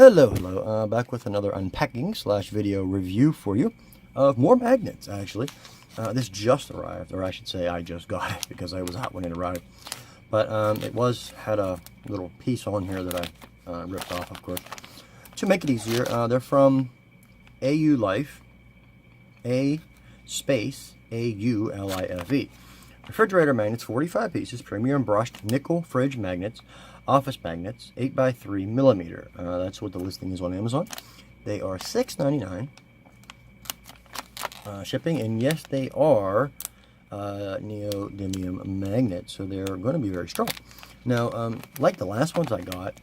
Hello, back with another unpacking / video review for you of more magnets, actually. This just arrived, or I should say I just got it because I was out when it arrived. But it had a little piece on here that I ripped off, of course. To make it easier, they're from AULIFE, A-space-A-U-L-I-F-E. Refrigerator magnets, 45 pieces, premium brushed nickel fridge magnets, office magnets, 8x3mm. That's what the listing is on Amazon. They are $6.99 shipping, and yes, they are neodymium magnets, so they're going to be very strong. Now, like the last ones I got,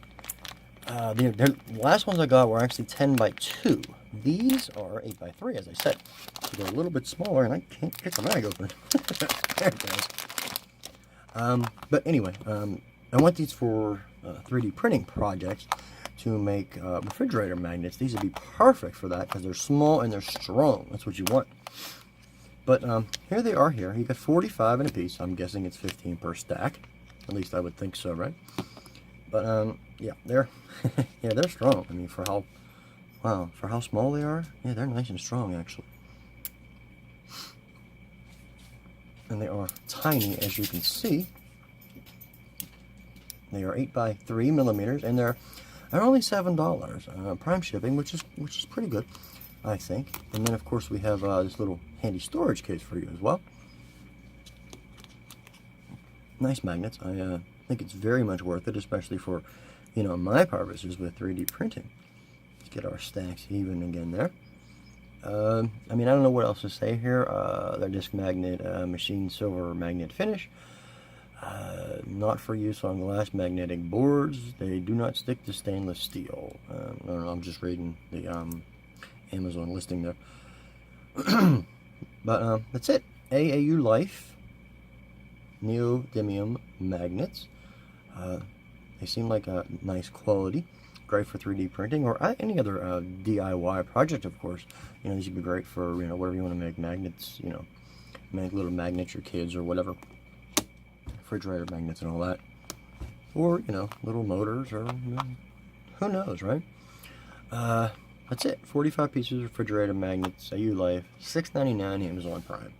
the last ones I got were actually 10x2. These are 8x3, as I said. So they're a little bit smaller, and I can't get the mag open. There it goes. But anyway, I want these for 3D printing projects to make refrigerator magnets. These would be perfect for that because they're small and they're strong. That's what you want. But here they are here. You got 45 in a piece. I'm guessing it's 15 per stack. At least I would think so, right? But yeah, they're yeah, they're strong. I mean, for how small they are, yeah, they're nice and strong actually. And they are tiny, as you can see. They are 8x3mm, and they're only $7 prime shipping, which is pretty good, I think. And then of course we have this little handy storage case for you as well. Nice magnets. I think it's very much worth it, especially for, you know, my purposes with 3D printing. Let's get our stacks even again there. I mean, I don't know what else to say here. They're disc magnet, machine silver magnet finish. Not for use on glass magnetic boards. They do not stick to stainless steel. I don't know, I'm just reading the Amazon listing there. But that's it. AULIFE neodymium magnets. They seem like a nice quality. Great for 3D printing or any other DIY project, of course. You know, these would be great for, you know, whatever you want to make magnets, you know, make little magnets for kids or whatever. Refrigerator magnets and all that. Or, you know, little motors or, you know, who knows, right? That's it. 45 pieces of refrigerator magnets, AULIFE, $6.99 Amazon Prime.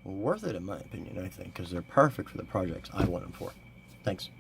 Worth it in my opinion, I think, because they're perfect for the projects I want them for. Thanks.